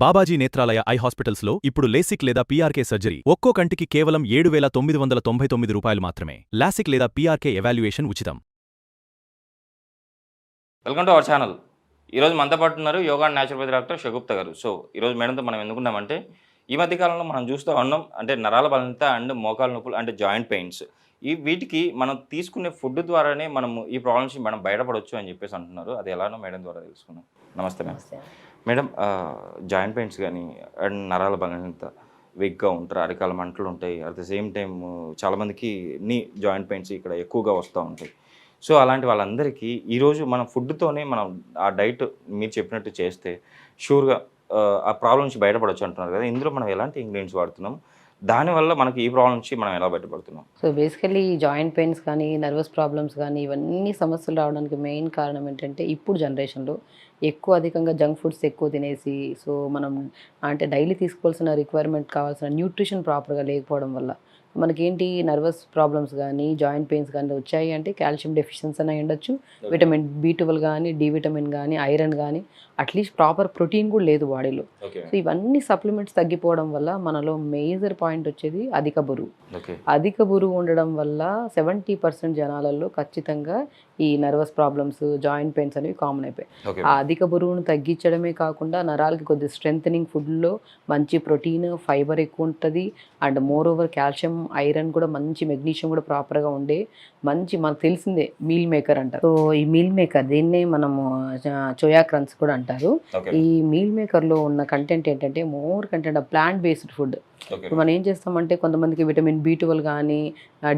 Babaji Netralaya I హాస్పిటల్స్లో ఇప్పుడు LASIK లేదా పీఆర్కే సర్జరీ ఒక్కో కంటికి కేవలం 7,999 రూపాయలు మాత్రమే. లాసిక్ లేదా పీఆర్కే ఎవాల్యుయేషన్ ఉచితం. Welcome to our channel. ఈరోజు మనతో పాటు ఉన్నారు yoga and naturopathy doctor Shagufta గారు. సో ఈరోజు మేడంతో మనం ఎందుకున్నామంటే ఈ మధ్య కాలంలో మనం చూస్తూ ఉన్నాం అంటే నరాల బలహీనత అండ్ మోకాలు నొప్పులు అంటే జాయింట్ పెయిన్స్ వీటికి మనం తీసుకునే ఫుడ్ ద్వారానే మనం ఈ ప్రాబ్లమ్స్ మనం బయటపడవచ్చు అని చెప్పేసి అంటున్నారు. అది ఎలానో మేడం ద్వారా తెలుసుకున్నాం. నమస్తే మేడం. మేడం, జాయింట్ పెయిన్స్ కానీ అండ్ నరాల బలహీనత, వీక్గా ఉంటారు, అరికాల మంటలు ఉంటాయి, అట్ ద సేమ్ టైం చాలామందికి జాయింట్ పెయిన్స్ ఇక్కడ ఎక్కువగా వస్తూ ఉంటాయి. సో అలాంటి వాళ్ళందరికీ ఈరోజు మనం ఫుడ్తోనే మనం ఆ డైట్ మీరు చెప్పినట్టు చేస్తే షూర్గా ఆ ప్రాబ్లం నుంచి బయటపడవచ్చు అంటున్నారు కదా. ఇందులో మనం ఎలాంటి ఇంగ్రీడియంట్స్ వాడుతున్నాం, దానివల్ల మనకి ఈ ప్రాబ్లం నుంచి మనం ఎలా బయటపడుతున్నాం? సో బేసికలీ జాయింట్ పెయిన్స్ కానీ నర్వస్ ప్రాబ్లమ్స్ కానీ ఇవన్నీ సమస్యలు రావడానికి మెయిన్ కారణం ఏంటంటే ఇప్పుడు జనరేషన్లో అధికంగా జంక్ ఫుడ్స్ ఎక్కువ తినేసి, సో మనం అంటే డైలీ తీసుకోవాల్సిన రిక్వైర్మెంట్ కావాల్సిన న్యూట్రిషన్ ప్రాపర్గా లేకపోవడం వల్ల మనకేంటి నర్వస్ ప్రాబ్లమ్స్ కానీ జాయింట్ పెయిన్స్ కానీ వచ్చాయి. అంటే కాల్షియం డెఫిషియన్సీ అని ఉండొచ్చు, విటమిన్ B12 కానీ, డి విటమిన్ కానీ, ఐరన్ కానీ, అట్లీస్ట్ ప్రాపర్ ప్రోటీన్ కూడా లేదు బాడీలో. సో ఇవన్నీ సప్లిమెంట్స్ తగ్గిపోవడం వల్ల మనలో మేజర్ పాయింట్ వచ్చేది అధిక బరువు. అధిక బరువు ఉండడం వల్ల 70% జనాలలో ఖచ్చితంగా ఈ నర్వస్ ప్రాబ్లమ్స్, జాయింట్ పెయిన్స్ అనేవి కామన్ అయిపోయాయి. ఆ అధిక బరువును తగ్గించడమే కాకుండా నరాలకి కొద్ది స్ట్రెంథనింగ్ ఫుడ్లో మంచి ప్రోటీన్, ఫైబర్ ఎక్కువ ఉంటుంది. And more over calcium, iron కూడా మంచి, మెగ్నీషియం కూడా ప్రాపర్గా ఉండే మంచి మనకు తెలిసిందే మీల్ మేకర్ అంటారు. సో ఈ మీల్ మేకర్ దీన్నే మనము చోయా క్రంచ్ కూడా అంటారు. ఈ మీల్ మేకర్లో ఉన్న కంటెంట్ ఏంటంటే more content plant based food. మనం ఏం చేస్తామంటే కొంతమందికి విటమిన్ B12 కానీ,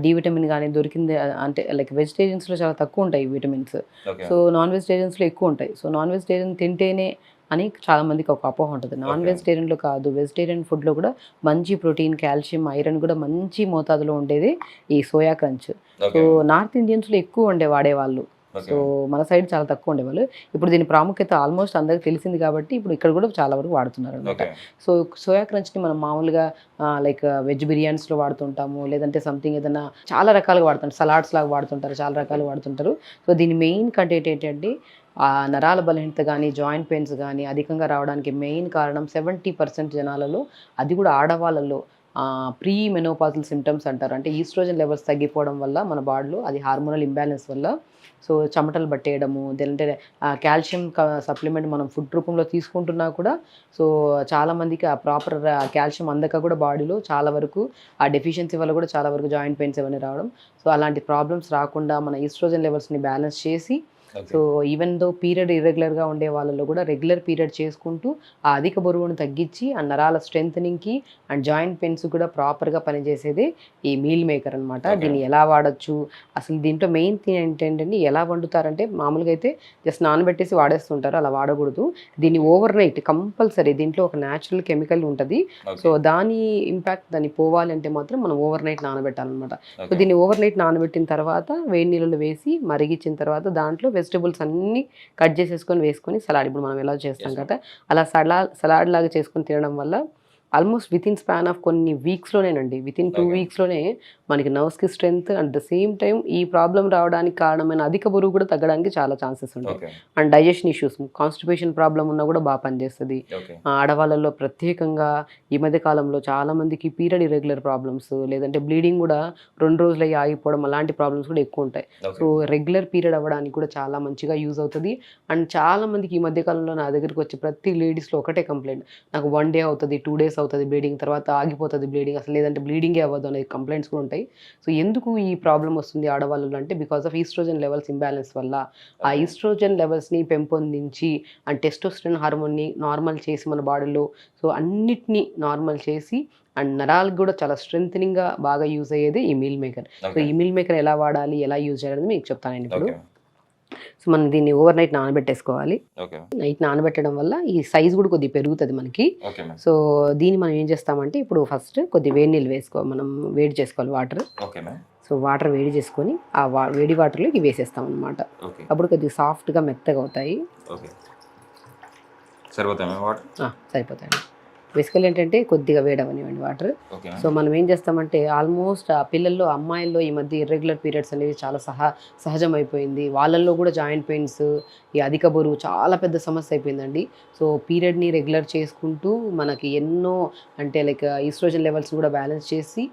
డి విటమిన్ కానీ దొరికింది అంటే లైక్ వెజిటేరియన్స్లో చాలా తక్కువ ఉంటాయి విటమిన్స్. సో నాన్ వెజిటేరియన్స్లో ఎక్కువ ఉంటాయి. సో నాన్ వెజిటేరియన్ తింటేనే అని చాలా మందికి ఒక అపోహ ఉంటుంది. నాన్ వెజిటేరియన్లో కాదు, వెజిటేరియన్ ఫుడ్లో కూడా మంచి ప్రోటీన్, కాల్షియం, ఐరన్ కూడా మంచి మోతాదులో ఉండేది ఈ సోయా క్రంచ్. సో నార్త్ ఇండియన్స్లో ఎక్కువ వాడేవాళ్ళు. సో మన సైడ్ చాలా తక్కువ ఉండేవాళ్ళు. ఇప్పుడు దీని ప్రాముఖ్యత ఆల్మోస్ట్ అందరికి తెలిసింది కాబట్టి ఇప్పుడు ఇక్కడ కూడా చాలా వరకు వాడుతున్నారు అనమాట. సో సోయా క్రంచ్ని మనం మామూలుగా లైక్ వెజ్ బిర్యానీస్లో వాడుతుంటాము, లేదంటే సంథింగ్ ఏదైనా చాలా రకాలుగా వాడుతుంటారు, సలాడ్స్ లాగా వాడుతుంటారు, చాలా రకాలు వాడుతుంటారు. సో దీని మెయిన్ కంటెంట్ ఏంటంటే ఆ నరాల బలహీనత కానీ, జాయింట్ పెయిన్స్ కానీ అధికంగా రావడానికి మెయిన్ కారణం 70% జనాలలో, అది కూడా ఆడవాళ్ళలో ప్రీ మెనోపాజల్ సిమ్టమ్స్ అంటారు. అంటే ఈస్ట్రోజన్ లెవెల్స్ తగ్గిపోవడం వల్ల మన బాడీలో, అది హార్మోనల్ ఇంబ్యాలెన్స్ వల్ల సో చెమటలు పట్టేయడము, లేదంటే కాల్షియం సప్లిమెంట్ మనం ఫుడ్ రూపంలో తీసుకుంటున్నా కూడా సో చాలామందికి ఆ ప్రాపర్ కాల్షియం అందక కూడా బాడీలో చాలా వరకు ఆ డెఫిషియన్సీ వల్ల కూడా చాలా వరకు జాయింట్ పెయిన్స్ ఇవన్నీ రావడం. సో అలాంటి ప్రాబ్లమ్స్ రాకుండా మన ఈస్ట్రోజన్ లెవెల్స్ని బ్యాలెన్స్ చేసి, సో ఈవెన్ దో పీరియడ్ ఇర్రెగ్యులర్గా ఉండే వాళ్ళలో కూడా రెగ్యులర్ పీరియడ్ చేసుకుంటూ ఆ అధిక బరువును తగ్గించి ఆ నరాల స్ట్రెంథనింగ్కి అండ్ జాయింట్ పెయిన్స్ కూడా ప్రాపర్గా పనిచేసేది ఈ మీల్ మేకర్ అనమాట. దీన్ని ఎలా వాడచ్చు, అసలు దీంట్లో మెయిన్ థింగ్ ఏంటంటే ఎలా వండుతారంటే మామూలుగా అయితే జస్ట్ నానబెట్టేసి వాడేస్తుంటారు, అలా వాడకూడదు. దీన్ని ఓవర్ నైట్ కంపల్సరీ, దీంట్లో ఒక న్యాచురల్ కెమికల్ ఉంటుంది. సో దాని ఇంపాక్ట్ దాన్ని పోవాలి అంటే మాత్రం మనం ఓవర్ నైట్ నానబెట్టాలన్నమాట. సో దీన్ని ఓవర్ నైట్ నానబెట్టిన తర్వాత వేడి నీళ్ళలో వేసి మరిగించిన తర్వాత దాంట్లో వెజిటబుల్స్ అన్నీ కట్ వేసుకొని సలాడ్, ఇప్పుడు మనం ఎలా చేస్తాం కదా అలా సలాడ్ లాగా చేసుకొని తినడం వల్ల ఆల్మోస్ట్ వితిన్ స్పాన్ ఆఫ్ కొన్ని వీక్స్లోనేనండి, వితిన్ 2 వీక్స్లోనే మనకి నర్వ్స్కి strength, at the same time ఈ ప్రాబ్లం రావడానికి కారణమైన అధిక బరువు కూడా తగ్గడానికి చాలా ఛాన్సెస్ ఉంటాయి. And digestion issues, constipation problem ఉన్నా కూడా బాగా పనిచేస్తుంది. ఆడవాళ్ళలో ప్రత్యేకంగా ఈ మధ్య కాలంలో చాలా మందికి పీరియడ్ ఇర్రెగ్యులర్ ప్రాబ్లమ్స్, లేదంటే బ్లీడింగ్ కూడా 2 రోజులు ఆగిపోవడం, అలాంటి ప్రాబ్లమ్స్ కూడా ఎక్కువ ఉంటాయి. సో రెగ్యులర్ పీరియడ్ అవ్వడానికి కూడా చాలా మంచిగా యూజ్ అవుతుంది. అండ్ చాలా మందికి ఈ మధ్య కాలంలో నా దగ్గరికి వచ్చే ప్రతి లేడీస్లో ఒకటే కంప్లైంట్, నాకు 1 డే అవుతుంది, 2 days అవుతుంది బ్లీడింగ్, తర్వాత ఆగిపోతుంది బ్లీడింగ్, అసలు లేదంటే బ్లీడింగే అవ్వదు అనే కంప్లైంట్స్ కూడా ఉంటాయి. సో ఎందుకు ఈ ప్రాబ్లం వస్తుంది ఆడవాళ్ళలో అంటే because of estrogen levels imbalance వల్ల. ఆ ఈస్ట్రోజన్ లెవెల్స్ని పెంపొందించి అండ్ టెస్టోస్టెరాన్ హార్మోన్ని నార్మల్ చేసి మన బాడీలో సో అన్నిటినీ నార్మల్ చేసి అండ్ నరాలకు కూడా చాలా స్ట్రెంథనింగ్గా బాగా యూజ్ అయ్యేది ఈ మీల్ మేకర్. సో ఈ మీల్ మేకర్ ఎలా వాడాలి, ఎలా యూజ్ చేయాలని మీకు చెప్తానండి ఇప్పుడు. సో మనం దీన్ని ఓవర్ నైట్ నానబెట్టేసుకోవాలి. నైట్ నానబెట్టడం వల్ల ఈ సైజ్ కూడా కొద్దిగా పెరుగుతుంది మనకి. సో దీన్ని మనం ఏం చేస్తామంటే ఇప్పుడు ఫస్ట్ కొద్ది వేడి నీళ్ళు మనం వేడి చేసుకోవాలి వాటర్. సో వాటర్ వేడి చేసుకొని ఆ వేడి వాటర్లో ఇవి వేసేస్తాం అనమాట. అప్పుడు కొద్దిగా సాఫ్ట్గా మెత్తగా అవుతాయి. సరిపోతాయండి. బేసికల్ ఏంటంటే కొద్దిగా వేడవనివ్వండి వాటర్. ఓకే సో మనం ఏం చేస్తామంటే ఆల్మోస్ట్ ఆ పిల్లల్లో అమ్మాయిల్లో ఈ మధ్య ఇర్రెగ్యులర్ పీరియడ్స్ అనేవి చాలా సహజమైపోయింది. వాళ్ళల్లో కూడా జాయింట్ పెయిన్స్, ఈ అధిక బరువు చాలా పెద్ద సమస్య అయిపోయిందండి. సో పీరియడ్ని రెగ్యులర్ చేసుకుంటూ మనకి ఎన్నో అంటే లైక్ ఈస్ట్రోజన్ లెవెల్స్ కూడా బ్యాలెన్స్ చేసి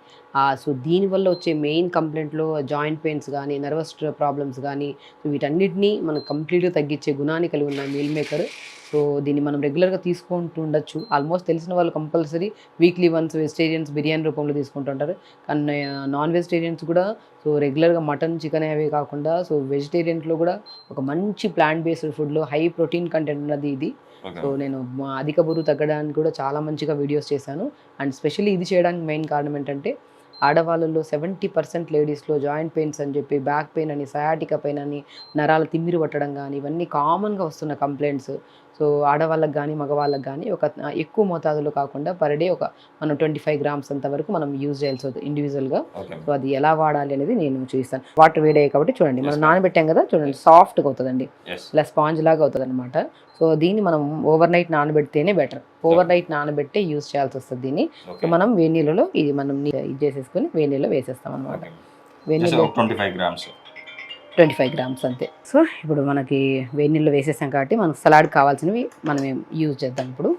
సో దీనివల్ల వచ్చే మెయిన్ కంప్లైంట్లో జాయింట్ పెయిన్స్ కానీ నర్వస్ ప్రాబ్లమ్స్ కానీ సో వీటన్నిటిని మనం కంప్లీట్గా తగ్గించే గుణాన్ని కలిగి ఉన్న మీల్ మేకర్. సో దీన్ని మనం రెగ్యులర్గా తీసుకుంటూ ఉండొచ్చు. ఆల్మోస్ట్ తెలిసిన వాళ్ళు compulsory weekly once vegetarians biryani రూపంలో తీసుకుంటుంటారు. కానీ నాన్ వెజిటేరియన్స్ కూడా సో రెగ్యులర్గా మటన్ చికెన్ అవి కాకుండా సో వెజిటేరియన్స్లో కూడా ఒక మంచి ప్లాంట్ బేస్డ్ ఫుడ్లో హై ప్రోటీన్ కంటెంట్ ఉన్నది ఇది. సో నేను అధిక బరువు తగ్గడానికి కూడా చాలా మంచిగా వీడియోస్ చేశాను. అండ్ స్పెషల్లీ ఇది చేయడానికి మెయిన్ కారణం ఏంటంటే ఆడవాళ్ళలో 70% లేడీస్లో జాయింట్ పెయిన్స్ అని చెప్పి బ్యాక్ పెయిన్ అని సయాటికా పెయిన్ అని నరాల తిమ్మిరి పట్టడం కానీ ఇవన్నీ కామన్గా వస్తున్న కంప్లైంట్స్. సో ఆడవాళ్ళకి కానీ మగవాళ్ళకి కానీ ఒక ఎక్కువ మోతాదులో కాకుండా పర్ డే ఒక మనం 25 గ్రామ్స్ అంత వరకు మనం యూజ్ చేయాల్సి అవుతుంది ఇండివిజువల్గా. సో అది ఎలా వాడాలి అనేది నేను చూపిస్తాను. వాటర్ వేడయ్యాయి కాబట్టి చూడండి మనం నానబెట్టాం కదా, చూడండి సాఫ్ట్గా అవుతుందండి, ఇలా స్పాంజ్ లాగా అవుతుంది అనమాట. సో దీన్ని మనం ఓవర్ నైట్ నానబెడితేనే బెటర్. ఓవర్ నైట్ నానబెట్టే యూజ్ చేయాల్సి వస్తుంది దీన్ని. సో మనం వేడి నీళ్ళలో ఇది మనం ఇది చేసేసుకొని వేడి నీళ్ళలో వేసేస్తాం అనమాట. వేడి నీళ్ళు 25 గ్రామ్స్ అంతే. సో ఇప్పుడు మనకి వేడి నీళ్ళు వేసేసాం కాబట్టి మనకు సలాడ్ కావాల్సినవి మనం యూజ్ చేద్దాం ఇప్పుడు.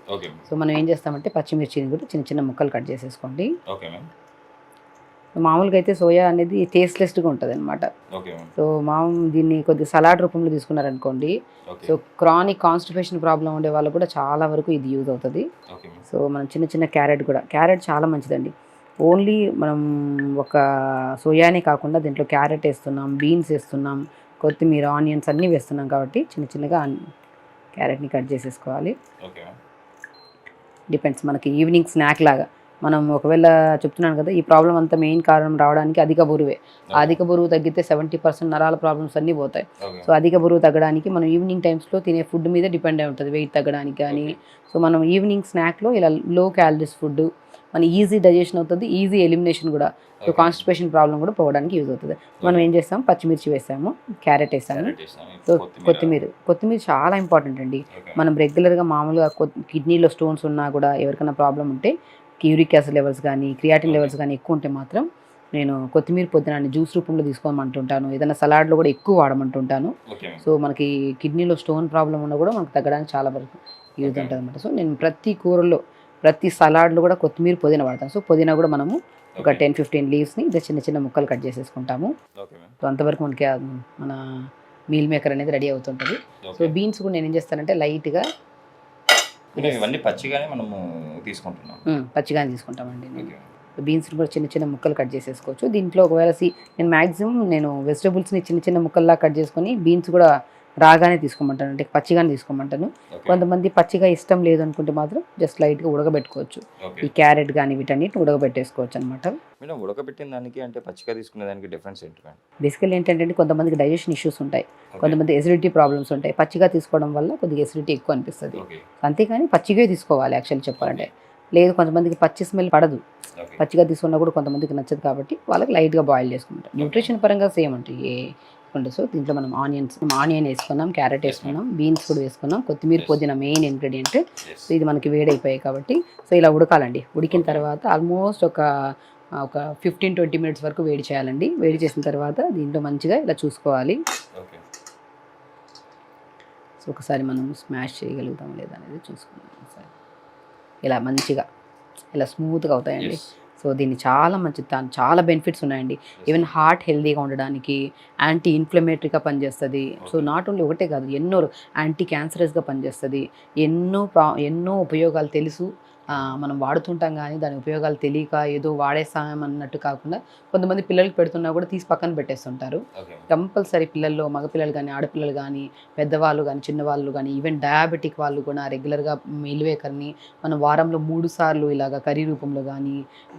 సో మనం ఏం చేస్తామంటే పచ్చిమిర్చిని కూడా చిన్న చిన్న ముక్కలు కట్ చేసేసుకోండి. మామూలుగా అయితే సోయా అనేది టేస్ట్లెస్గా ఉంటుంది అనమాట. సో దీన్ని కొద్దిగా సలాడ్ రూపంలో తీసుకున్నారనుకోండి, సో క్రానిక్ కాన్స్టిపేషన్ ప్రాబ్లం ఉండే వాళ్ళు కూడా చాలా వరకు ఇది యూజ్ అవుతుంది. సో మనం చిన్న చిన్న క్యారెట్ చాలా మంచిదండి. ఓన్లీ మనం ఒక సోయానే కాకుండా దీంట్లో క్యారెట్ వేస్తున్నాం, బీన్స్ వేస్తున్నాం, కొత్తిమీర, ఆనియన్స్ అన్నీ వేస్తున్నాం కాబట్టి చిన్న చిన్నగా క్యారెట్ని కట్ చేసేసుకోవాలి. డిపెండ్స్ మనకి ఈవినింగ్ స్నాక్ లాగా. మనం ఒకవేళ చెప్తున్నాను కదా ఈ ప్రాబ్లం అంతా మెయిన్ కారణం రావడానికి అధిక బరువే. అధిక బరువు తగ్గితే 70% నరాల ప్రాబ్లమ్స్ అన్నీ పోతాయి. సో అధిక బరువు తగ్గడానికి మనం ఈవినింగ్ టైమ్స్లో తినే ఫుడ్ మీద డిపెండ్ అయి ఉంటుంది వెయిట్ తగ్గడానికి కానీ. సో మనం ఈవినింగ్ స్నాక్లో ఇలా లో క్యాలరీస్ ఫుడ్ మన ఈజీ డైజెషన్ అవుతుంది, ఈజీ ఎలిమినేషన్ కూడా. సో కాన్స్టిపేషన్ ప్రాబ్లం కూడా పోవడానికి యూజ్ అవుతుంది. మనం ఏం చేస్తాం, పచ్చిమిర్చి వేసాము, క్యారెట్ వేసాము, సో కొత్తిమీర చాలా ఇంపార్టెంట్ అండి. మనం రెగ్యులర్గా మామూలుగా కిడ్నీలో స్టోన్స్ ఉన్నా కూడా ఎవరికైనా ప్రాబ్లం ఉంటే యూరిక్ యాసిడ్ లెవెల్స్ కానీ క్రియాటిన్ లెవెల్స్ కానీ ఎక్కువ ఉంటే మాత్రం నేను కొత్తిమీర పొద్దున జ్యూస్ రూపంలో తీసుకోమంటుంటాను. ఏదైనా సలాడ్లో కూడా ఎక్కువ వాడమంటుంటాను. సో మనకి కిడ్నీలో స్టోన్ ప్రాబ్లం ఉన్నా కూడా మనకు తగ్గడానికి చాలా వరకు యూజ్ ఉంటుంది అనమాట. సో నేను ప్రతి కూరల్లో ప్రతి సలాడ్లో కూడా కొత్తిమీర పుదీనా వాడతాను. సో పుదీనా కూడా మనము ఒక 10-15 లీవ్స్ని చిన్న చిన్న ముక్కలు కట్ చేసేసుకుంటాము. సో అంతవరకు మనకి మన మీల్ మేకర్ అనేది రెడీ అవుతుంటుంది. సో బీన్స్ కూడా నేను ఏం చేస్తానంటే లైట్గా పచ్చిగానే తీసుకుంటామండి. బీన్స్ కూడా చిన్న చిన్న ముక్కలు కట్ చేసేసుకోవచ్చు. దీంట్లో ఒకవేళ నేను మ్యాక్సిమం వెజిటబుల్స్ని చిన్న చిన్న ముక్కల్లా కట్ చేసుకొని బీన్స్ కూడా రాగానే తీసుకోమంటాను, అంటే పచ్చిగానే తీసుకోమంటాను. కొంతమంది పచ్చిగా ఇష్టం లేదు అనుకుంటే మాత్రం జస్ట్ లైట్గా ఉడకబెట్టుకోవచ్చు. ఈ క్యారెట్ కానీ వీటన్నిటిని ఉడకబెట్టేసుకోవచ్చు అనమాట. ఉడకబెట్టిన దానికి అంటే పచ్చిగా తీసుకునే దానికి డిఫరెన్స్ ఏంటి? బేసికల్లీ ఏంటంటే కొంతమందికి డైజెషన్ ఇష్యూస్ ఉంటాయి, కొంతమంది ఎసిడిటీ ప్రాబ్లమ్స్ ఉంటాయి. పచ్చిగా తీసుకోవడం వల్ల కొద్దిగా ఎసిడిటీ ఎక్కువ అనిపిస్తుంది. అంతేకాని పచ్చిగా తీసుకోవాలి యాక్చువల్లీ చెప్పాలంటే. లేదు కొంతమందికి పచ్చి స్మెల్ పడదు, పచ్చిగా తీసుకున్నా కూడా కొంతమందికి నచ్చదు కాబట్టి వాళ్ళకి లైట్గా బాయిల్ చేసుకుంటారు. న్యూట్రిషన్ పరంగా సేమ్ అంటే సో దీంట్లో మనం ఆనియన్ వేసుకున్నాం, క్యారెట్ వేసుకున్నాం, బీన్స్ కూడా వేసుకున్నాం, కొత్తిమీర పుదీనా మెయిన్ ఇంగ్రీడియంట్. సో ఇది మనకి వేడైపోయాయి కాబట్టి సో ఇలా ఉడకాలండి. ఉడికిన తర్వాత ఆల్మోస్ట్ ఒక 15-20 మినిట్స్ వరకు వేడి చేయాలండి. వేడి చేసిన తర్వాత దీంట్లో మంచిగా ఇలా చూసుకోవాలి. సో ఒకసారి మనం స్మాష్ చేయగలుగుతాం లేదా అనేది చూసుకున్నాం. ఒకసారి ఇలా మంచిగా ఇలా స్మూత్గా అవుతాయండి. సో దీన్ని చాలా మంచి చాలా బెనిఫిట్స్ ఉన్నాయండి. ఈవెన్ హార్ట్ హెల్తీగా ఉండడానికి యాంటీ ఇన్ఫ్లమేటరీగా పనిచేస్తుంది. సో నాట్ ఓన్లీ ఒకటే కాదు, ఎన్నో యాంటీ క్యాన్సరస్గా పనిచేస్తుంది. ఎన్నో ఉపయోగాలు తెలుసు, మనం వాడుతుంటాం కానీ దాని ఉపయోగాలు తెలియక ఏదో వాడేస్తాం అన్నట్టు కాకుండా కొంతమంది పిల్లలకి పెడుతున్నా కూడా తీసి పక్కన పెట్టేస్తుంటారు. కంపల్సరీ పిల్లల్లో మగపిల్లలు కానీ ఆడపిల్లలు కానీ పెద్దవాళ్ళు కానీ చిన్నవాళ్ళు కానీ ఈవెన్ డయాబెటిక్ వాళ్ళు కూడా రెగ్యులర్గా మీల్ మేకర్ని మనం వారంలో 3 సార్లు ఇలాగ కర్రీ రూపంలో కానీ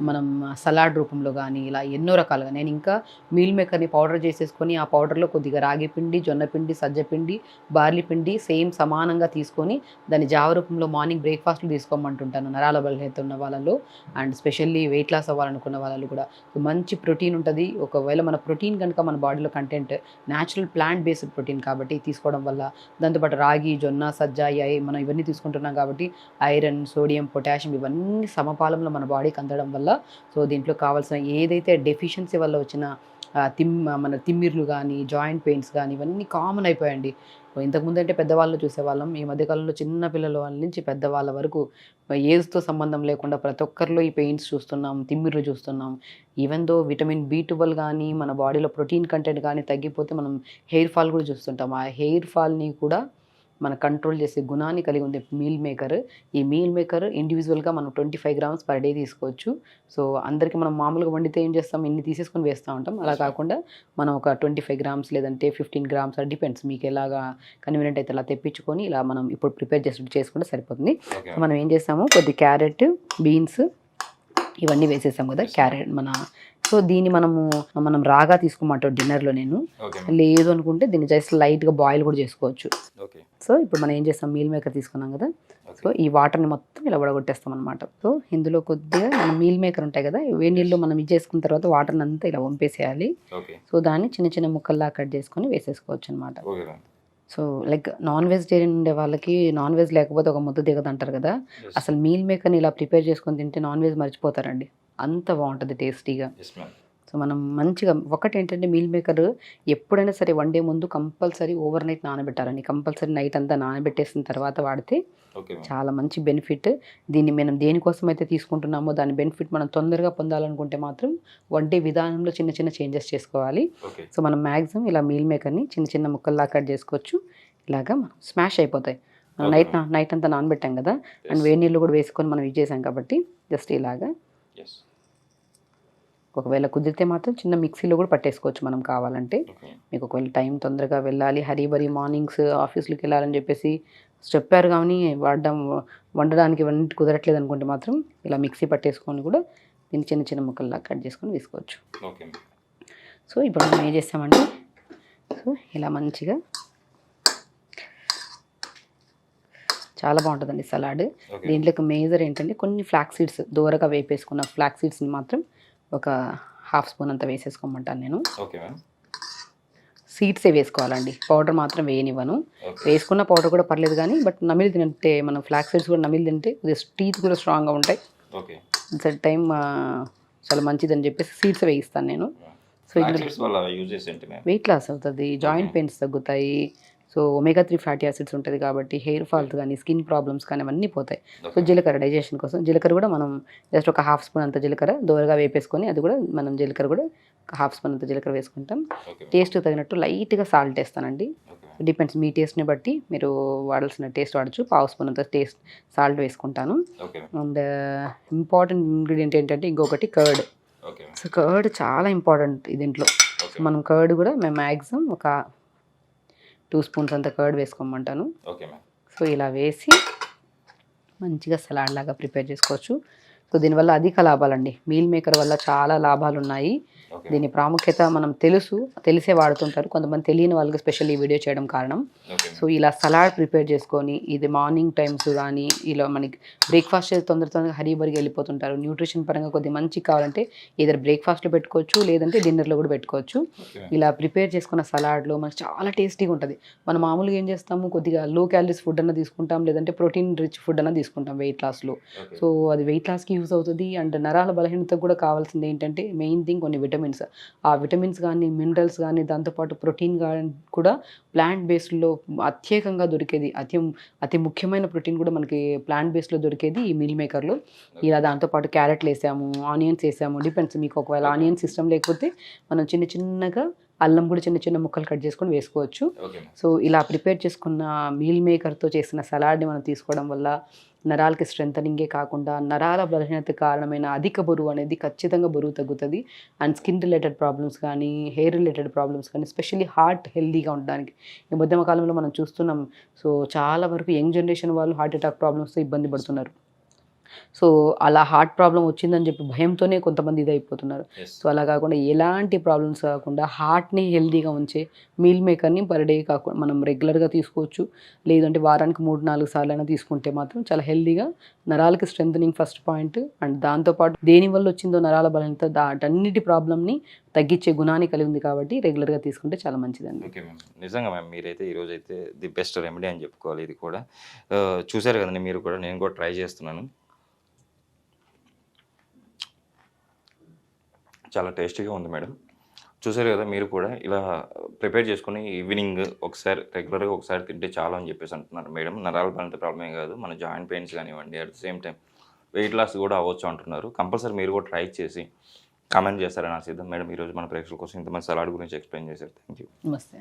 మనం సలాడ్ రూపంలో కానీ ఇలా ఎన్నో రకాలుగా నేను ఇంకా మీల్ మేకర్ని పౌడర్ చేసేసుకొని ఆ పౌడర్లో కొద్దిగా రాగి పిండి, జొన్న పిండి, సజ్జ పిండి, బార్లీ పిండి సేమ్ సమానంగా తీసుకొని దాన్ని జావ రూపంలో మార్నింగ్ బ్రేక్ఫాస్ట్లో తీసుకోమంటుంటాను. నరాల బలహీనత ఉన్న వాళ్ళలో అండ్ స్పెషల్లీ వెయిట్ లాస్ అవ్వాలనుకున్న వాళ్ళలో కూడా మంచి ప్రోటీన్ ఉంటుంది. ఒకవేళ మన ప్రోటీన్ కనుక మన బాడీలో content natural plant based protein కాబట్టి తీసుకోవడం వల్ల, దాంతోపాటు రాగి, జొన్న, సజ్జ మనం ఇవన్నీ తీసుకుంటున్నాం కాబట్టి ఐరన్, సోడియం, పొటాషియం ఇవన్నీ సమపాలంలో మన బాడీకి అందడం వల్ల సో దీంట్లో కావాల్సిన ఏదైతే డెఫిషియన్సీ వల్ల వచ్చిన మన తిమ్మిర్లు కానీ, జాయింట్ పెయిన్స్ కానీ ఇవన్నీ కామన్ అయిపోయాయండి. ఇంతకుముందు అంటే పెద్దవాళ్ళు చూసేవాళ్ళం. ఈ మధ్యకాలంలో చిన్న పిల్లల వాళ్ళ నుంచి పెద్దవాళ్ళ వరకు ఏజ్తో సంబంధం లేకుండా ప్రతి ఒక్కరిలో ఈ పెయిన్స్ చూస్తున్నాం, తిమ్మిర్లు చూస్తున్నాం. ఈవెన్ దో విటమిన్ B12 కానీ, మన బాడీలో ప్రోటీన్ కంటెంట్ కానీ తగ్గిపోతే మనం హెయిర్ ఫాల్ కూడా చూస్తుంటాం. ఆ హెయిర్ ఫాల్ని కూడా మన కంట్రోల్ చేసే గుణాన్ని కలిగి ఉంది మీల్ మేకర్. ఈ మీల్ మేకర్ ఇండివిజువల్గా మనం 25 గ్రామ్స్ పర్ డే తీసుకోవచ్చు. సో అందరికీ మనం మామూలుగా వండితే ఏం చేస్తాం, ఇన్ని తీసేసుకొని వేస్తూ ఉంటాం. అలా కాకుండా మనం ఒక 25 గ్రామ్స్ లేదంటే 15 గ్రామ్స్ డిపెండ్స్ మీకు ఎలాగా కన్వీనియంట్ అయితే అలా తెప్పించుకొని ఇలా మనం ఇప్పుడు ప్రిపేర్ చేసుకుంటే సరిపోతుంది. మనం ఏం చేస్తాము, కొద్ది క్యారెట్, బీన్స్ ఇవన్నీ వేసేసాం కదా. క్యారెట్ సో దీన్ని మనం రాగా తీసుకోమంటాం డిన్నర్లో. నేను లేదు అనుకుంటే దీన్ని జస్ట్ లైట్గా బాయిల్ కూడా చేసుకోవచ్చు. సో ఇప్పుడు మనం ఏం చేస్తాం, మీల్ మేకర్ తీసుకున్నాం కదా. సో ఈ వాటర్ని మొత్తం ఇలా వడగొట్టేస్తాం అనమాట. సో ఇందులో కొద్దిగా మనం మీల్ మేకర్ ఉంటాయి కదా, వేడి నీళ్ళు మనం ఇది చేసుకున్న తర్వాత వాటర్ని అంతా ఇలా వంపేసేయాలి. సో దాన్ని చిన్న చిన్న ముక్కల్లా కట్ చేసుకొని వేసేసుకోవచ్చు అనమాట. సో లైక్ నాన్ వెజిటేరియన్ ఉండే వాళ్ళకి నాన్ వెజ్ లేకపోతే ఒక ముద్ద దిగదు అంటారు కదా. అసలు మీల్ మేకర్ని ఇలా ప్రిపేర్ చేసుకొని తింటే నాన్ వెజ్ మర్చిపోతారండి, అంత బాగుంటుంది టేస్టీగా. సో మనం మంచిగా ఒకటి ఏంటంటే మీల్ మేకర్ ఎప్పుడైనా సరే వన్ డే ముందు కంపల్సరీ ఓవర్ నైట్ నానబెట్టాలండి. కంపల్సరీ నైట్ అంతా నానబెట్టేసిన తర్వాత వాడితే చాలా మంచి బెనిఫిట్. దీన్ని మనం దేనికోసం అయితే తీసుకుంటున్నామో దాని బెనిఫిట్ మనం తొందరగా పొందాలనుకుంటే మాత్రం వన్ డే విధానంలో చిన్న చిన్న చేంజెస్ చేసుకోవాలి. సో మనం మ్యాక్సిమం ఇలా మీల్ మేకర్ని చిన్న చిన్న ముక్కల్లా కట్ చేసుకోవచ్చు. ఇలాగా మనం స్మాష్ అయిపోతాయి. మనం నైట్ అంతా నానబెట్టాం కదా, అండ్ వేడి నీళ్ళు కూడా వేసుకొని మనం ఇది చేసాం కాబట్టి జస్ట్ ఇలాగా. ఒకవేళ కుదిరితే మాత్రం చిన్న మిక్సీలో కూడా పట్టేసుకోవచ్చు మనం కావాలంటే. మీకు ఒకవేళ టైం తొందరగా వెళ్ళాలి, హరీబరీ మార్నింగ్స్ ఆఫీస్కి వెళ్ళాలని చెప్పేసి చెప్పారు కానీ వండడానికి ఇవన్నీ కుదరట్లేదు అనుకుంటే మాత్రం ఇలా మిక్సీ పట్టేసుకొని కూడా దీన్ని చిన్న చిన్న ముక్కల్లా కట్ చేసుకొని వేసుకోవచ్చు. సో ఇప్పుడు మనం ఏం చేస్తామంటే, సో ఇలా మంచిగా చాలా బాగుంటుందండి సలాడ్. దీంట్లోకి మేజర్ ఏంటంటే కొన్ని ఫ్లాక్ సీడ్స్ దూరగా వేపేసుకున్న ఫ్లాక్ సీడ్స్ని మాత్రం ఒక హాఫ్ స్పూన్ అంతా వేసేసుకోమంటాను నేను. సీడ్సే వేసుకోవాలండి, పౌడర్ మాత్రం వేయనివ్వను. వేసుకున్న పౌడర్ కూడా పర్లేదు కానీ బట్ నమిలి తింటే మనం ఫ్లాక్ సీడ్స్ కూడా నమిలి తింటే టీత్ కూడా స్ట్రాంగ్గా ఉంటాయి. సెట్ టైం చాలా మంచిదని చెప్పేసి సీడ్స్ వేయిస్తాను నేను. సో వెయిట్ లాస్ అవుతుంది, జాయింట్ పెయిన్స్ తగ్గుతాయి. సో ఒమేగా 3 ఫ్యాటీ యాసిడ్స్ ఉంటుంది కాబట్టి హెయిర్ ఫాల్స్ కానీ, స్కిన్ ప్రాబ్లమ్స్ కానీ అవన్నీ పోతాయి. సో జీలకర్ర డైజెషన్ కోసం జీలకర్ర కూడా మనం జస్ట్ ఒక హాఫ్ స్పూన్ అంత జీలకర్ర దూరగా వేపేసుకొని అది కూడా మనం జీలకర్ర కూడా ఒక హాఫ్ స్పూన్ అంత జీలకర్ర వేసుకుంటాం. టేస్ట్ తగినట్టు లైట్గా సాల్ట్ వేస్తానండి. డిపెండ్స్ మీ టేస్ట్ని బట్టి మీరు వాడాల్సిన టేస్ట్ వాడచ్చు. పావు స్పూన్ అంత సాల్ట్ వేసుకుంటాను. అండ్ ఇంపార్టెంట్ ఇంగ్రీడియంట్ ఏంటంటే ఇంకొకటి కర్డ్. సో కర్డ్ చాలా ఇంపార్టెంట్ దీంట్లో. మనం కర్డ్ కూడా మేము మ్యాక్సిమం ఒక 2 స్పూన్స్ అంత కర్డ్ వేసుకోమంటాను. సో ఇలా వేసి మంచిగా సలాడ్ లాగా ప్రిపేర్ చేసుకోవచ్చు. సో దీనివల్ల అధిక లాభాలండి. మీల్ మేకర్ వల్ల చాలా లాభాలు ఉన్నాయి. దీని ప్రాముఖ్యత మనం తెలిసే వాడుతుంటారు, కొంతమంది తెలియని వాళ్ళకి స్పెషల్ ఈ వీడియో చేయడం కారణం. సో ఇలా సలాడ్ ప్రిపేర్ చేసుకొని ఇది మార్నింగ్ టైమ్స్ కానీ ఇలా మనకి బ్రేక్ఫాస్ట్ చేసి తొందరగా హరీబరిగా వెళ్ళిపోతుంటారు. న్యూట్రిషన్ పరంగా కొద్దిగా మంచి కావాలంటే ఏదో బ్రేక్ఫాస్ట్లో పెట్టుకోవచ్చు లేదంటే డిన్నర్లో కూడా పెట్టుకోవచ్చు. ఇలా ప్రిపేర్ చేసుకున్న సలాడ్లో మనకు చాలా టేస్టీగా ఉంటుంది. మనం మామూలుగా ఏం చేస్తాము, కొద్దిగా లో క్యాలరీస్ ఫుడ్ అన్న తీసుకుంటాం లేదంటే ప్రోటీన్ రిచ్ ఫుడ్ అన్న తీసుకుంటాం వెయిట్ లాస్లో. సో అది వెయిట్ లాస్కి యూజ్ అవుతుంది. అండ్ నరాల బలహీనతకు కూడా కావాల్సింది ఏంటంటే మెయిన్ థింగ్ కొన్ని విటమిన్స్. ఆ విటమిన్స్ కానీ, మినరల్స్ కానీ, దాంతోపాటు ప్రోటీన్ కానీ కూడా ప్లాంట్ బేస్డ్లో అత్యధికంగా దొరికేది, అతి ముఖ్యమైన ప్రోటీన్ కూడా మనకి ప్లాంట్ బేస్డ్లో దొరికేది ఈ మీల్ మేకర్లో. ఇలా దాంతోపాటు క్యారెట్లు వేసాము, ఆనియన్స్ వేసాము. డిపెండ్స్, మీకు ఒకవేళ ఆనియన్స్ ఇష్టం లేకపోతే మనం చిన్న చిన్నగా అల్లం కూడా చిన్న చిన్న ముక్కలు కట్ చేసుకొని వేసుకోవచ్చు. సో ఇలా ప్రిపేర్ చేసుకున్న మీల్ మేకర్తో చేసిన సలాడ్ని మనం తీసుకోవడం వల్ల నరాలకి స్ట్రెంథనింగే కాకుండా నరాల బలహీనత కారణమైన అధిక బరువు అనేది ఖచ్చితంగా బరువు తగ్గుతుంది. అండ్ స్కిన్ రిలేటెడ్ ప్రాబ్లమ్స్ కానీ, హెయిర్ రిలేటెడ్ ప్రాబ్లమ్స్ కానీ, ఎస్పెషల్లీ హార్ట్ హెల్దీగా ఉండడానికి ఈ మధ్య కాలంలో మనం చూస్తున్నాం. సో చాలా వరకు యంగ్ జనరేషన్ వాళ్ళు హార్ట్ అటాక్ ప్రాబ్లమ్స్తో ఇబ్బంది పడుతున్నారు. సో అలా హార్ట్ ప్రాబ్లం వచ్చిందని చెప్పి భయంతోనే కొంతమంది ఇదైపోతున్నారు. సో అలా కాకుండా ఎలాంటి ప్రాబ్లమ్స్ కాకుండా హార్ట్ని హెల్తీగా ఉంచే మీల్ మేకర్ని పర్ డే కాకుండా మనం రెగ్యులర్గా తీసుకోవచ్చు. లేదంటే వారానికి 3-4 సార్లైనా తీసుకుంటే మాత్రం చాలా హెల్తీగా నరాలకి స్ట్రెంథనింగ్ ఫస్ట్ పాయింట్. అండ్ దాంతోపాటు దేనివల్ల వచ్చిందో నరాల బలహీనత వాటన్నిటి ప్రాబ్లమ్ని తగ్గించే గుణాన్ని కలిగి ఉంది కాబట్టి రెగ్యులర్గా తీసుకుంటే చాలా మంచిదండి. ఓకే మ్యామ్, నిజంగా మ్యామ్ మీరైతే ఈరోజు అయితే ది బెస్ట్ రెమెడీ అని చెప్పుకోవాలి. ఇది కూడా చూశారు కదండి మీరు కూడా, నేను కూడా ట్రై చేస్తున్నాను. చాలా టేస్టీగా ఉంది మేడం. చూసారు కదా మీరు కూడా, ఇలా ప్రిపేర్ చేసుకొని ఈవినింగ్ ఒకసారి రెగ్యులర్గా ఒకసారి తింటే చాలా అని చెప్పేసి అంటున్నారు మేడం. నరాల బలహీనత ప్రాబ్లమే కాదు, మన జాయింట్ పెయిన్స్ కానివ్వండి, at the same time weight loss కూడా అవ్వచ్చు అంటున్నారు. కంపల్సరీ మీరు కూడా ట్రై చేసి కామెంట్ చేస్తారని ఆశిద్దాం. మేడం ఈరోజు మన ప్రేక్షకుల కోసం ఇంతమంది సలాడ్ గురించి ఎక్స్ప్లెయిన్ చేశారు. Thank you. నమస్తే.